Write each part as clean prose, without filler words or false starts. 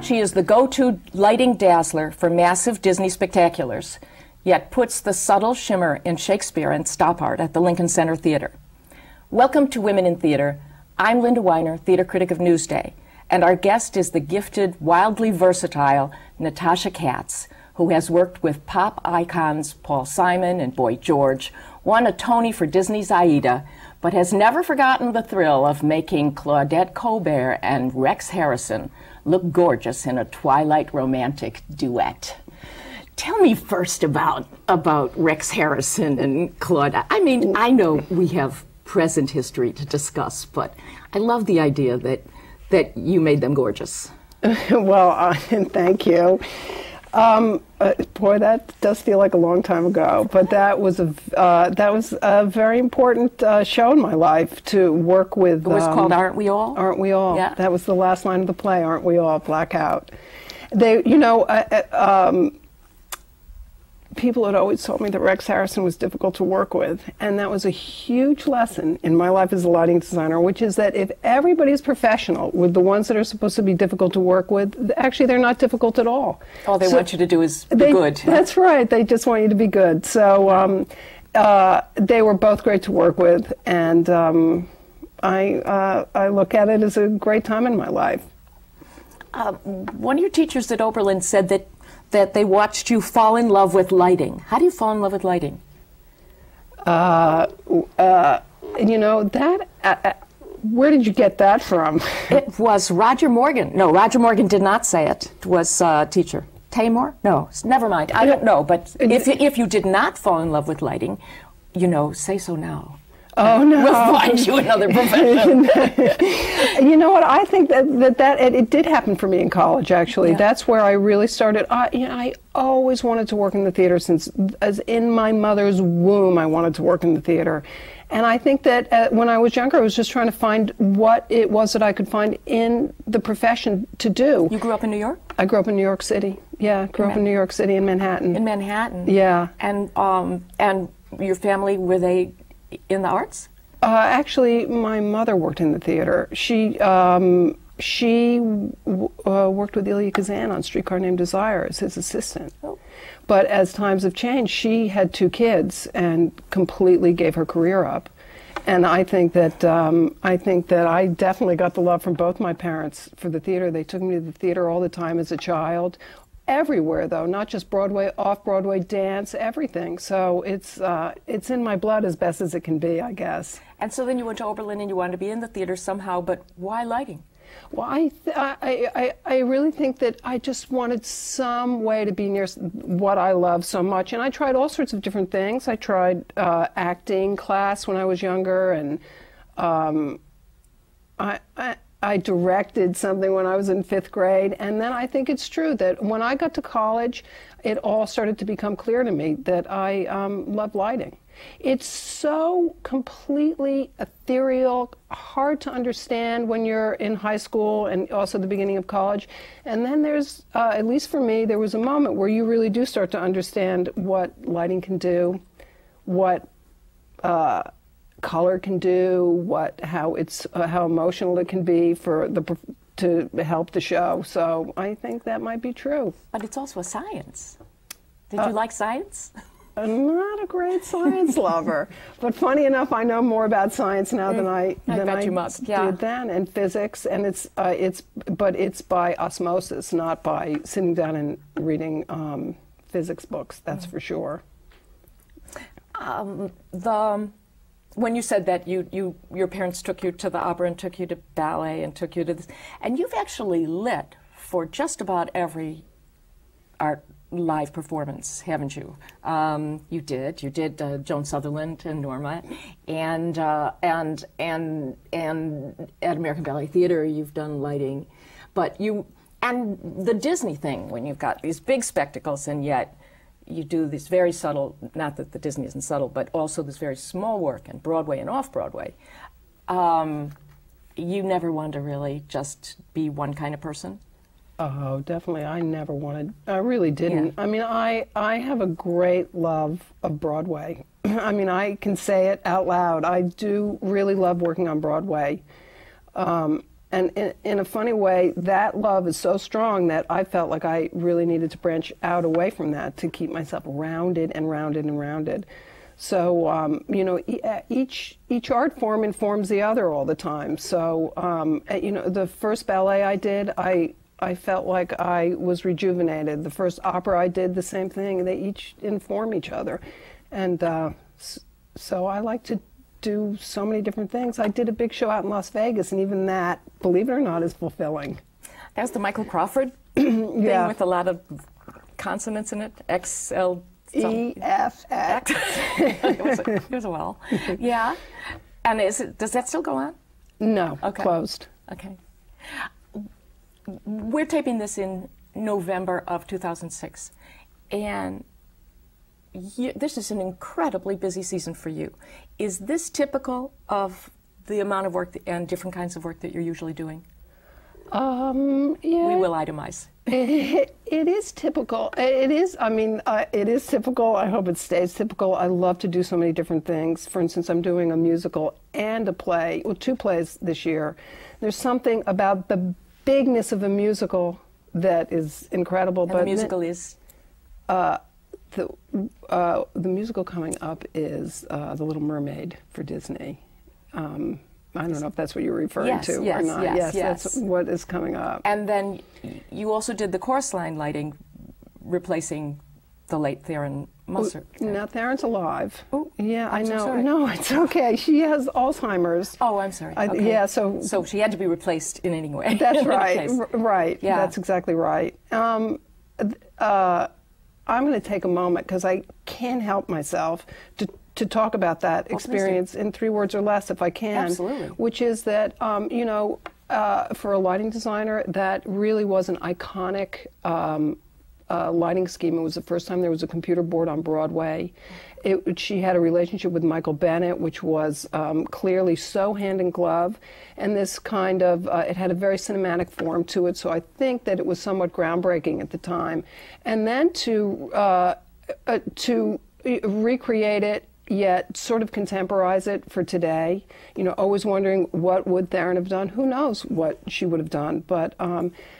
She is the go-to lighting dazzler for massive Disney spectaculars, yet puts the subtle shimmer in Shakespeare and Stoppard at the Lincoln Center Theater. Welcome to Women in Theater. I'm Linda Weiner, theater critic of Newsday, and our guest is the gifted, wildly versatile Natasha Katz, who has worked with pop icons Paul Simon and Boy George, won a Tony for Disney's Aida, but has never forgotten the thrill of making Claudette Colbert and Rex Harrison look gorgeous in a Twilight romantic duet. Tell me first about Rex Harrison and Claudette. I mean, I know we have present history to discuss, but I love the idea that you made them gorgeous. Well, thank you. Boy, that does feel like a long time ago, but that was a very important show in my life to work with. It was called Aren't We All? Aren't We All? Yeah. That was the last line of the play, Aren't We All? Blackout. People had always told me that Rex Harrison was difficult to work with, and that was a huge lesson in my life as a lighting designer, which is that if everybody's professional with the ones that are supposed to be difficult to work with, actually they're not difficult at all. All they want you to do is be good. That's right. They just want you to be good. So they were both great to work with, and I look at it as a great time in my life. One of your teachers at Oberlin said that they watched you fall in love with lighting. How do you fall in love with lighting? Where did you get that from? It was Roger Morgan. No, Roger Morgan did not say it. It was a teacher. Tamor? No, never mind. I don't know. But if you did not fall in love with lighting, say so now. Oh, no. We'll find you another profession. You know what? I think that it did happen for me in college, actually. Yeah. That's where I really started. I always wanted to work in the theater since, as in my mother's womb, I wanted to work in the theater. And I think that when I was younger, I was just trying to find what it was that I could find in the profession to do. You grew up in New York? I grew up in New York City. Yeah, grew up in New York City, in Manhattan. In Manhattan? Yeah. And your family, were they in the arts? Actually, my mother worked in the theater. She worked with Elia Kazan on Streetcar Named Desire as his assistant. Oh. But as times have changed, she had 2 kids and completely gave her career up. And I think that I definitely got the love from both my parents for the theater. They took me to the theater all the time as a child. Everywhere, though, not just Broadway, off-Broadway, dance, everything. So it's in my blood as best as it can be, I guess. And so then you went to Oberlin and you wanted to be in the theater somehow, but why lighting? Well, I really think that I just wanted some way to be near what I love so much, and I tried all sorts of different things. I tried acting class when I was younger, and I directed something when I was in 5th grade, and then I think it's true that when I got to college, it all started to become clear to me that I love lighting. It's so completely ethereal, hard to understand when you're in high school and also the beginning of college. And then there's, at least for me, there was a moment where you really do start to understand what lighting can do, what color can do, how emotional it can be to help the show. So I think that might be true. But it's also a science. Did you like science? I'm not a great science lover, but funny enough, I know more about science now than I did then, and physics, and it's by osmosis, not by sitting down and reading physics books. That's for sure. When you said that your parents took you to the opera and took you to ballet and took you to this, and you've actually lit for just about every art live performance, haven't you? You did Joan Sutherland and Norma, and at American Ballet Theater you've done lighting, but and the Disney thing, when you've got these big spectacles and yet you do this very subtle, not that the Disney isn't subtle, but also this very small work in Broadway and off-Broadway. You never wanted to really just be one kind of person? Oh, definitely. I never wanted, I really didn't. Yeah. I mean, I have a great love of Broadway. I mean, I can say it out loud. I do really love working on Broadway. And in a funny way, that love is so strong that I felt like I really needed to branch out away from that to keep myself rounded and rounded and rounded. So, you know, each art form informs the other all the time. So, you know, the first ballet I did, I felt like I was rejuvenated. The first opera I did, the same thing. They each inform each other. And so I like to do so many different things. I did a big show out in Las Vegas, and even that, believe it or not, is fulfilling. That was the Michael Crawford thing Yeah. with a lot of consonants in it. X, L, E-F-X. it was a while. Yeah. And does that still go on? No, Okay. closed. Okay. We're taping this in November of 2006, and this is an incredibly busy season for you. Is this typical of the amount of work and different kinds of work that you're usually doing? Yeah. We will itemize. It is typical. It is, I mean, it is typical. I hope it stays typical. I love to do so many different things. For instance, I'm doing a musical and a play, well, 2 plays this year. There's something about the bigness of a musical that is incredible. And the musical is? The musical coming up is The Little Mermaid for Disney. I don't know if that's what you're referring to or not. Yes, that's what is coming up. And then you also did the chorus line lighting, replacing the late Theron Musser. Now Theron's alive. Oh, yeah, I'm I so know. sorry. No, it's okay. She has Alzheimer's. Oh, I'm sorry. Okay. Yeah, so she had to be replaced in any way. that's in right. any case. Right. Yeah. That's exactly right. I'm going to take a moment because I can't help myself to talk about that experience in 3 words or less, if I can. Absolutely. Which is that, you know, for a lighting designer, that really was an iconic lighting scheme. It was the first time there was a computer board on Broadway. She had a relationship with Michael Bennett, which was clearly so hand in glove, and this kind of, it had a very cinematic form to it, so I think that it was somewhat groundbreaking at the time. And then to recreate it, yet sort of contemporize it for today. You know, always wondering what would Theron have done. Who knows what she would have done, but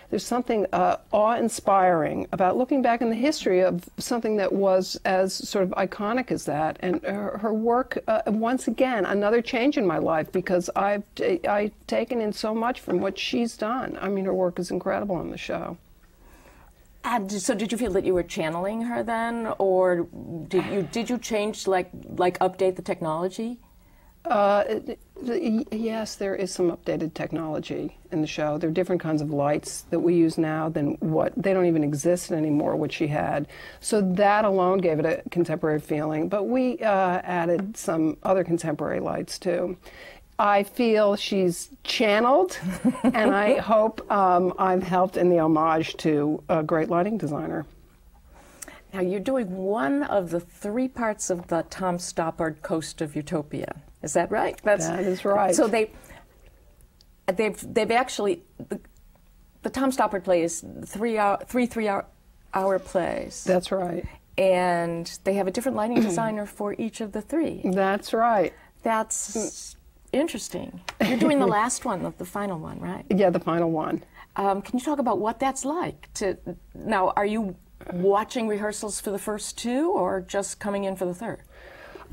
there's something awe-inspiring about looking back in the history of something that was as sort of iconic as that. And her work, once again, another change in my life, because I've taken in so much from what she's done. I mean, her work is incredible on the show. And so did you feel that you were channeling her then, or did you change, like update the technology? Yes, there is some updated technology in the show. There are different kinds of lights that we use now than what, they don't even exist anymore, what she had. So that alone gave it a contemporary feeling, but we added some other contemporary lights too. I feel she's channeled, and I hope I've helped in the homage to a great lighting designer. Now, you're doing one of the 3 parts of the Tom Stoppard Coast of Utopia. Is that right? That is right. So they've actually, the Tom Stoppard play is 3-hour plays. That's right. And they have a different lighting designer for each of the 3. That's right. That's interesting. You're doing the last one, the final one, right? Yeah, the final one. Can you talk about what that's like? Now, are you watching rehearsals for the first 2, or just coming in for the 3rd?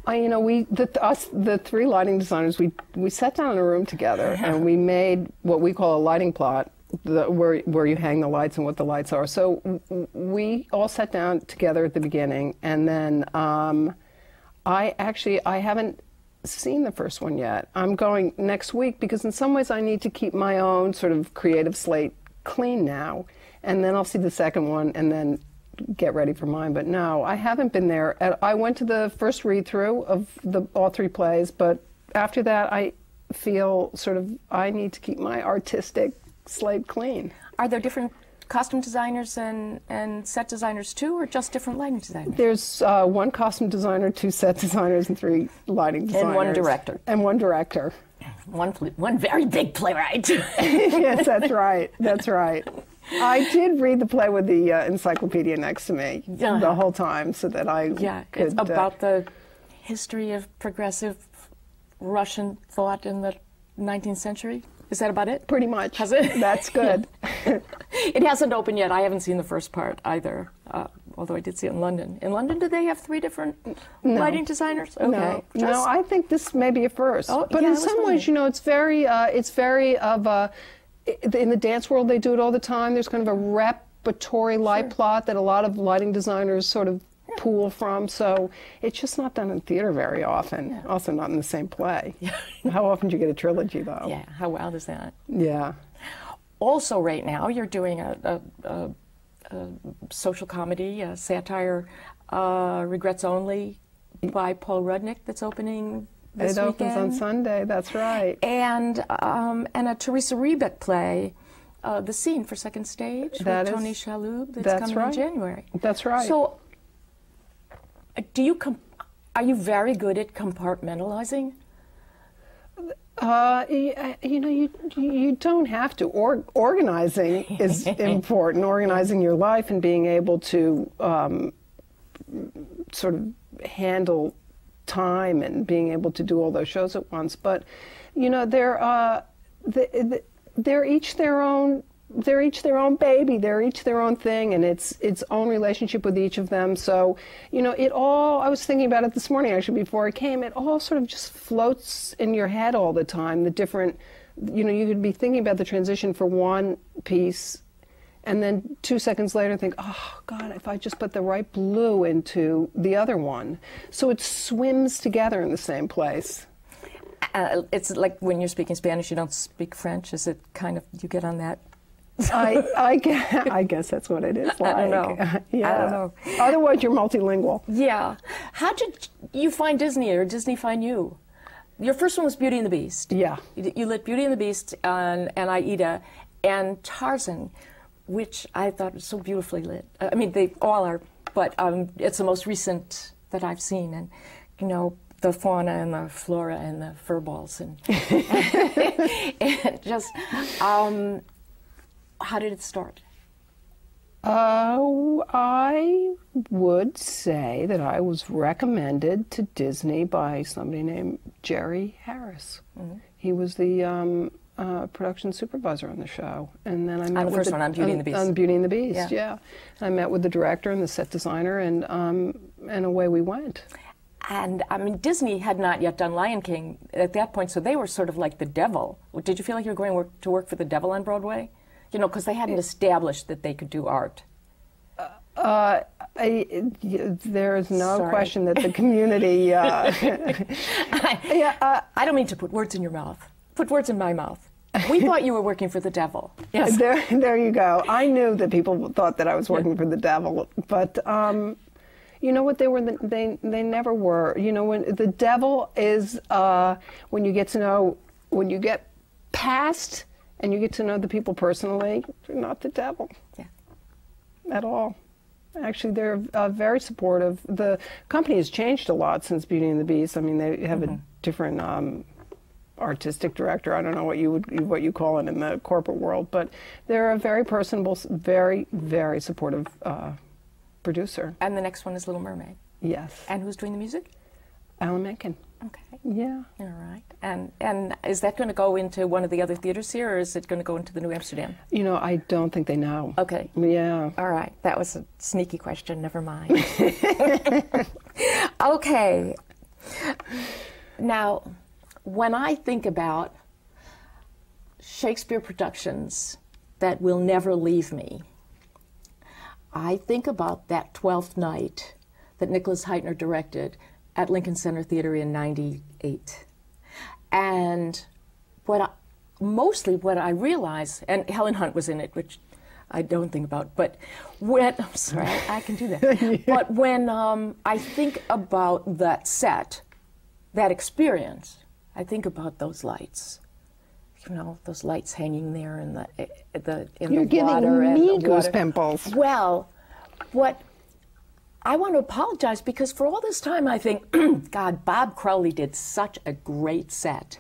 You know, the 3 lighting designers, we sat down in a room together and we made what we call a lighting plot, where you hang the lights and what the lights are. So we all sat down together at the beginning, and then I haven't seen the first one yet. I'm going next week because in some ways I need to keep my own sort of creative slate clean now, and then I'll see the second one and then get ready for mine. But no, I haven't been there. I went to the first read-through of all 3 plays, but after that I feel sort of I need to keep my artistic slate clean. Are there different costume designers and set designers too, or just different lighting designers? There's 1 costume designer, 2 set designers, and 3 lighting designers. And 1 director. And 1 director. One very big playwright. Yes, that's right. That's right. I did read the play with the encyclopedia next to me the whole time, so that I could... It's about the history of progressive Russian thought in the 19th century. Is that about it? Pretty much. Has it? That's good. It hasn't opened yet. I haven't seen the first part either, although I did see it in London. In London, do they have 3 different lighting designers? Okay. No, I think this may be a first. Oh, but yeah, in some ways, you know, it's very of a, in the dance world, they do it all the time. There's kind of a repertory light plot that a lot of lighting designers sort of pool from, so it's just not done in theater very often. Yeah. Also not in the same play. How often do you get a trilogy, though? Yeah, how wild is that? Yeah. Also, right now, you're doing a social comedy, a satire, Regrets Only, by Paul Rudnick, that's opening this weekend. It opens on Sunday, that's right. And a Teresa Rebeck play, The Scene for Second Stage, with Tony Shalhoub, that's coming in January. That's right. So, are you very good at compartmentalizing? You know, you don't have to. Organizing is important. Organizing your life and being able to sort of handle time and being able to do all those shows at once. But you know, they're each their own. They're each their own baby. They're each their own thing, and it's its own relationship with each of them. So, you know, it all, I was thinking about it this morning, actually, before I came, it all sort of just floats in your head all the time. The different, you know, you could be thinking about the transition for one piece, and then 2 seconds later think, oh, God, if I just put the right blue into the other one. So it swims together in the same place. It's like when you're speaking Spanish, you don't speak French. Is it kind of, you get on that? I guess that's what it is like. I don't know. Yeah. I don't know. Otherwise, you're multilingual. Yeah. How did you find Disney, or Disney find you? Your first one was Beauty and the Beast. Yeah. You lit Beauty and the Beast and Aida and Tarzan, which I thought was so beautifully lit. I mean, they all are, but it's the most recent that I've seen. And, you know, the fauna and the flora and the fur balls and, and just... how did it start? I would say that I was recommended to Disney by somebody named Jerry Harris. Mm-hmm. He was the production supervisor on the show, and then I met on the first one on Beauty and the Beast. On Beauty and the Beast, yeah. I met with the director and the set designer, and away we went. And I mean, Disney had not yet done Lion King at that point, so they were sort of like the devil. Did you feel like you were going to work for the devil on Broadway? You know, because they hadn't established that they could do art. There is no question that the community... I don't mean to put words in your mouth. Put words in my mouth. We thought you were working for the devil. Yes. There you go. I knew that people thought that I was working for the devil, but you know what? They never were. You know, when the devil is when you get past. And you get to know the people personally, you're not the devil at all. Actually, they're very supportive. The company has changed a lot since Beauty and the Beast. I mean, they have a different artistic director. I don't know what you call it in the corporate world, but they're a very personable, very, very supportive producer. And the next one is Little Mermaid. Yes. And who's doing the music? Alan Menken. Okay. Yeah. All right. And is that going to go into one of the other theaters here, or is it going to go into the New Amsterdam? You know, I don't think they know. Okay. Yeah. All right. That was a sneaky question. Never mind. Okay. Now, when I think about Shakespeare productions that will never leave me, I think about that 12th Night that Nicholas Heitner directed at Lincoln Center Theater in '98. And mostly what I realize, and Helen Hunt was in it, which I don't think about, but when, I'm sorry, I can do that. Yeah. But when I think about that set, that experience, I think about those lights. You know, those lights hanging there in the You're the water. You're giving me goose pimples. Well, what I want to apologize, because for all this time I think, God, Bob Crowley did such a great set.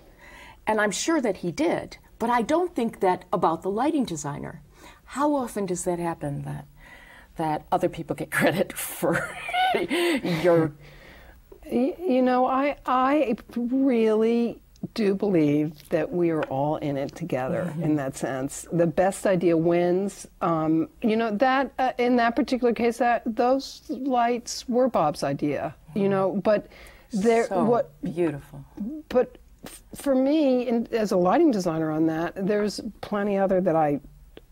And I'm sure that he did, but I don't think that about the lighting designer. How often does that happen, that other people get credit for your... You know, I really do believe that we are all in it together in that sense. The best idea wins. You know, that in that particular case, that those lights were Bob's idea. You know, but there, so beautiful. But for me, as a lighting designer on that, there's plenty other that I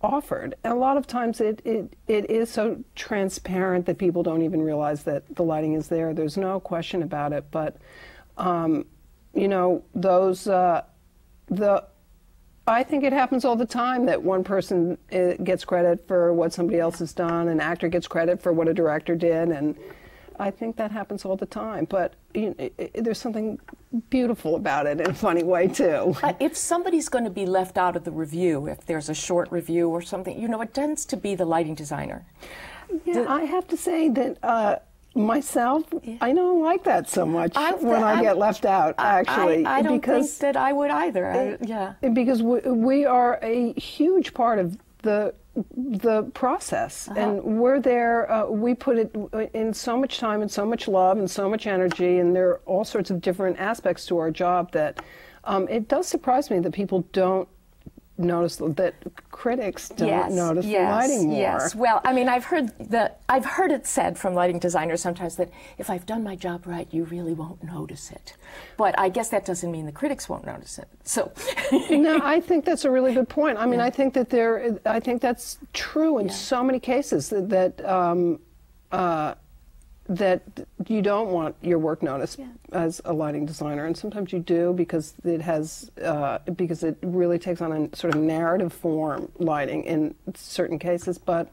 offered. And a lot of times it is so transparent that people don't even realize that the lighting is there. There's no question about it. But you know, those I think it happens all the time that one person gets credit for what somebody else has done, an actor gets credit for what a director did, and I think that happens all the time. But you know, there's something beautiful about it in a funny way too. If somebody's going to be left out of the review, if there's a short review or something, you know, it tends to be the lighting designer. Yeah, I have to say that myself, I don't like that so much when I get left out, actually. I don't think that I would either. Yeah. Because we are a huge part of the process, and we're there. We put it in so much time and so much love and so much energy, and there are all sorts of different aspects to our job that it does surprise me that people don't notice, that critics don't notice the lighting more. Yes. Well, I mean, I've heard it said from lighting designers sometimes that if I've done my job right, you really won't notice it. But I guess that doesn't mean the critics won't notice it. So no, I think that's a really good point. I mean, I think that I think that's true in so many cases that you don't want your work noticed as a lighting designer, and sometimes you do because it has because it really takes on a sort of narrative form, lighting in certain cases. But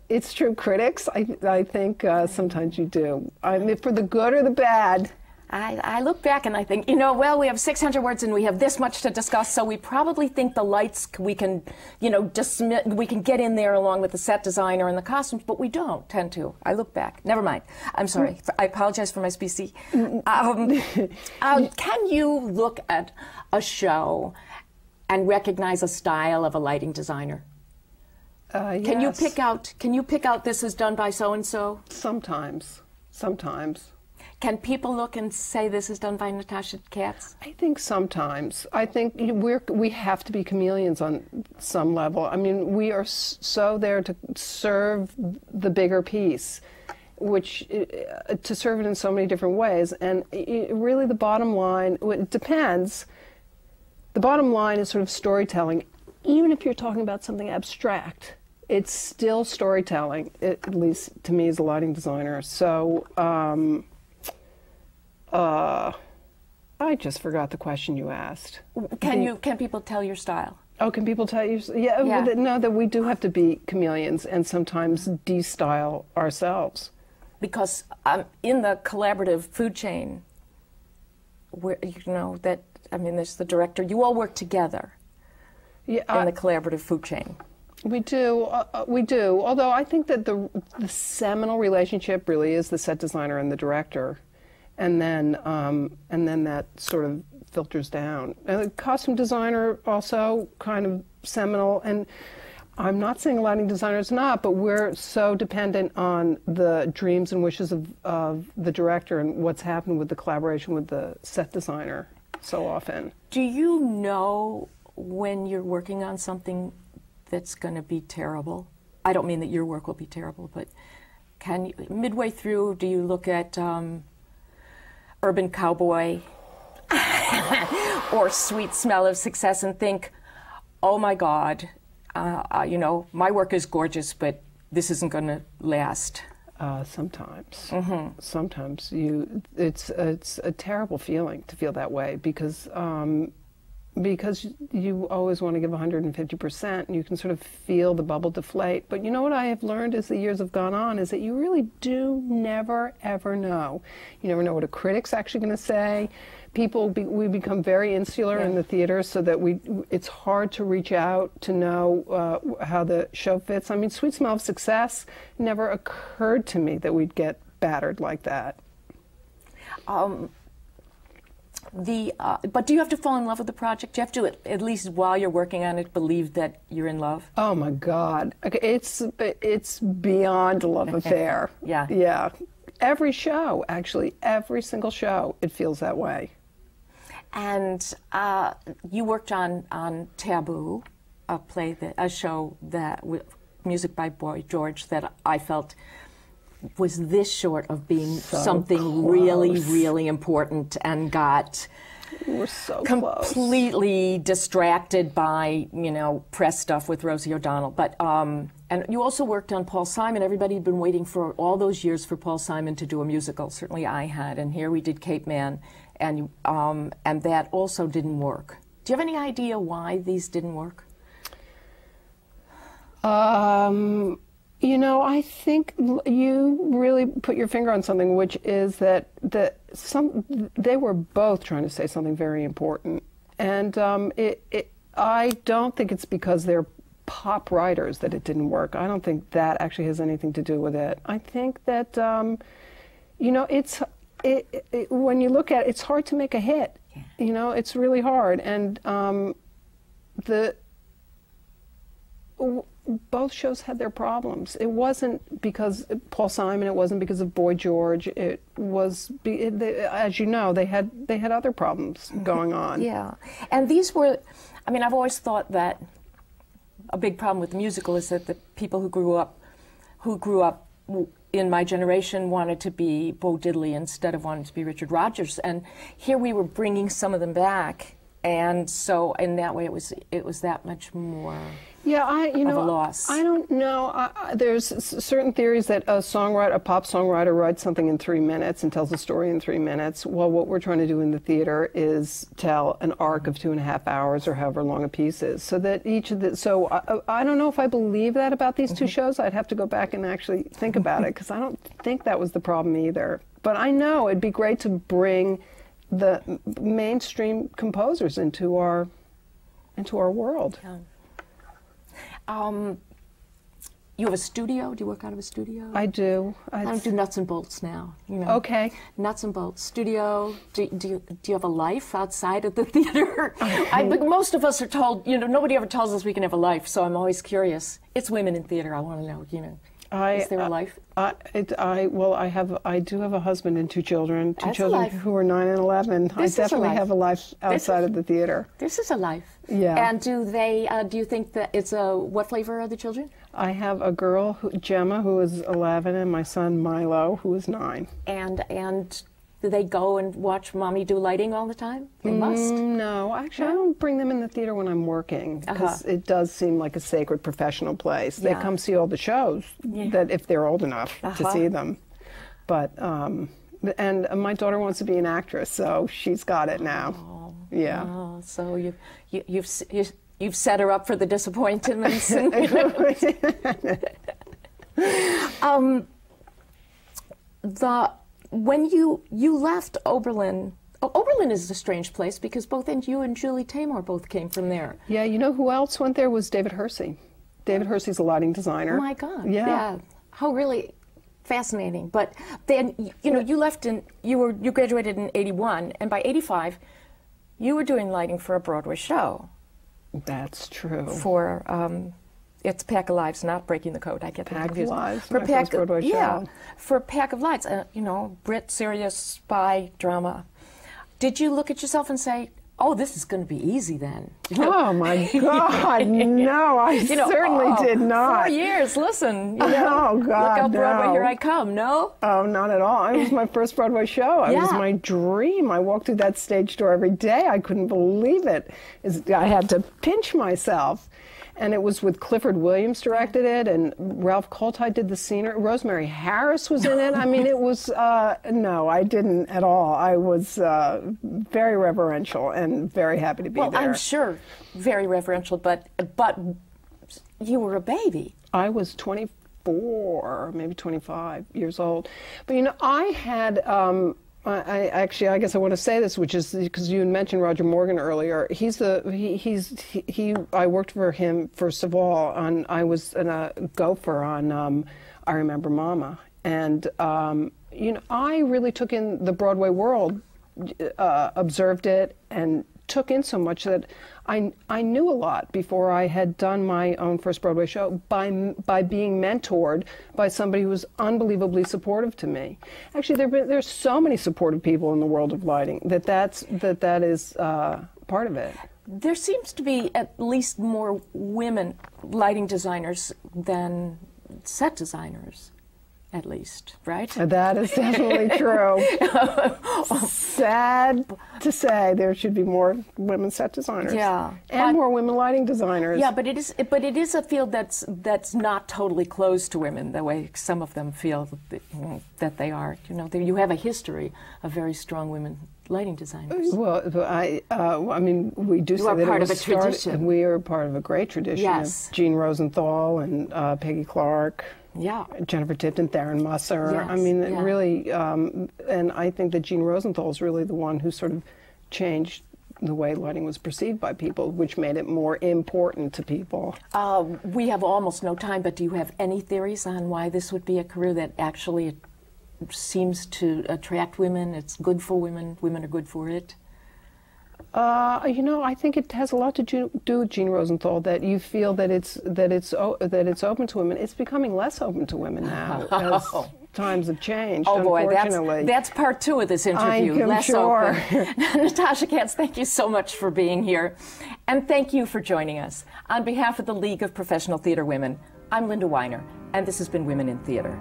it's true, critics. I think sometimes you do. I mean, for the good or the bad. I look back and I think, you know, well, we have 600 words and we have this much to discuss, so we probably think the lights we can, you know, we can get in there along with the set designer and the costumes, but we don't tend to. I look back. Never mind. I'm sorry. I apologize for my specie. Can you look at a show and recognize a style of a lighting designer? Yes. Can you pick out this is done by so and so? Sometimes. Can people look and say this is done by Natasha Katz? I think sometimes. I think we have to be chameleons on some level. I mean, we are so there to serve the bigger piece, which to serve it in so many different ways. And really, the bottom line, it depends. The bottom line is sort of storytelling. Even if you're talking about something abstract, it's still storytelling, at least to me as a lighting designer. So. I just forgot the question you asked. Can people tell your style? Oh, can people tell you? Yeah. No, that we do have to be chameleons and sometimes de-style ourselves. Because in the collaborative food chain, where you know that, I mean, there's the director. You all work together in the collaborative food chain. We do. We do. Although I think that the seminal relationship really is the set designer and the director. And then that sort of filters down. And the costume designer also kind of seminal. And I'm not saying a lighting designer is not, but we're so dependent on the dreams and wishes of the director and what's happened with the collaboration with the set designer so often. Do you know when you're working on something that's going to be terrible? I don't mean that your work will be terrible, but midway through, do you look at Urban Cowboy or Sweet Smell of Success and think, oh my God, you know, my work is gorgeous, but this isn't going to last? Sometimes. Sometimes it's a terrible feeling to feel that way because you always want to give 150% and you can sort of feel the bubble deflate. But you know what I have learned as the years have gone on is that you really do never, ever know. You never know what a critic's actually going to say. We become very insular in the theater so that it's hard to reach out to know how the show fits. I mean, Sweet Smell of Success never occurred to me that we'd get battered like that. But do you have to fall in love with the project? Do you have to, at least while you're working on it, believe that you're in love? Oh my God, okay, it's beyond a love affair. Yeah. Every show, actually, every single show, it feels that way. And you worked on Taboo, a show that music by Boy George that I felt was this short of being something close. Really, really important, and got We're so completely distracted by, press stuff with Rosie O'Donnell. But and you also worked on Paul Simon. Everybody had been waiting for all those years for Paul Simon to do a musical. Certainly I had. And here we did Cape Man, and that also didn't work. Do you have any idea why these didn't work? I think you really put your finger on something, which is that they were both trying to say something very important, and I don't think it's because they're pop writers that it didn't work. I don't think that actually has anything to do with it. I think that when you look at it, it's hard to make a hit. Yeah. It's really hard, and both shows had their problems. It wasn't because Paul Simon. It wasn't because of Boy George. It was, as you know, they had other problems going on. Yeah, and these were. I mean, I've always thought that a big problem with the musical is that the people who grew up in my generation wanted to be Bo Diddley instead of wanting to be Richard Rodgers, and here we were bringing some of them back, and so in that way it was that much more. Yeah, of a loss. I don't know. There's certain theories that a pop songwriter writes something in 3 minutes and tells a story in 3 minutes. Well, what we're trying to do in the theater is tell an arc of 2.5 hours or however long a piece is. So that I don't know if I believe that about these two shows. I'd have to go back and actually think about it, because I don't think that was the problem either. But I know it'd be great to bring the mainstream composers into our world. Yeah. You have a studio? Do you work out of a studio? I do. I don't do nuts and bolts now. Okay. Nuts and bolts. Studio. Do you have a life outside of the theater? Most of us are told, nobody ever tells us we can have a life, so I'm always curious. It's women in theater. I want to know, is there a life? I do have a husband and 2 children. Two children who are 9 and 11. I definitely have a life outside of the theater. This is a life. Yeah. And do you think that what flavor are the children? I have a girl, Gemma, who is 11, and my son, Milo, who is 9. And do they go and watch Mommy do lighting all the time? They must. No, actually, I don't bring them in the theater when I'm working, because it does seem like a sacred professional place. They come see all the shows, that if they're old enough to see them. But and my daughter wants to be an actress, so she's got it now. Oh, yeah. Oh, so you've set her up for the disappointments. When you left Oberlin, Oberlin is a strange place because both you and Julie Taymor both came from there. Yeah, you know who else went there was David Hersey. David Hersey's a lighting designer. Oh my God. Yeah. How really fascinating. But then, you left you graduated in 81, and by 85, you were doing lighting for a Broadway show. That's true. For it's Pack of Lives, not Breaking the Code. I get that confused. Pack of Lives, my first Broadway show. Yeah, for Pack of Lives, Brit, serious spy drama. Did you look at yourself and say, "Oh, this is going to be easy then"? Oh my God, no! I certainly did not. 4 years. Listen. Oh God, look out, no. Broadway, here I come. No. Oh, not at all. It was my first Broadway show. It was my dream. I walked through that stage door every day. I couldn't believe it. I had to pinch myself. And it was with Clifford Williams directed it, and Ralph Koltai did the scenery. Rosemary Harris was in it. I mean, it was, no, I didn't at all. I was very reverential and very happy to be there. Well, I'm sure very reverential, but you were a baby. I was 24, maybe 25 years old. But, I had... I guess I want to say this, which is because you mentioned Roger Morgan earlier. I worked for him first of all I was a gopher on I Remember Mama, and I really took in the Broadway world, observed it, and took in so much that I knew a lot before I had done my own first Broadway show by being mentored by somebody who was unbelievably supportive to me. Actually, there's so many supportive people in the world of lighting that is part of it. There seems to be at least more women lighting designers than set designers. At least, right? That is definitely true. Sad to say, there should be more women set designers. Yeah, and more women lighting designers. Yeah, but it is a field that's not totally closed to women the way some of them feel that they are. You know, you have a history of very strong women lighting designers. Well, I mean, we do say that part of a tradition. We are part of a great tradition. Yes. Of Jean Rosenthal and Peggy Clark. Yeah. Jennifer Tipton, Theron Musser. Yes, I mean, yeah. really, and I think that Jean Rosenthal is really the one who sort of changed the way lighting was perceived by people, which made it more important to people. We have almost no time, but do you have any theories on why this would be a career that actually seems to attract women? It's good for women. Women are good for it. You know, I think it has a lot to do with Jean Rosenthal, that you feel that it's open to women. It's becoming less open to women now as times have changed. Oh boy, unfortunately. that's part two of this interview. I'm less sure. Open. Natasha Katz, thank you so much for being here, and thank you for joining us. On behalf of the League of Professional Theater Women, I'm Linda Weiner, and this has been Women in Theater.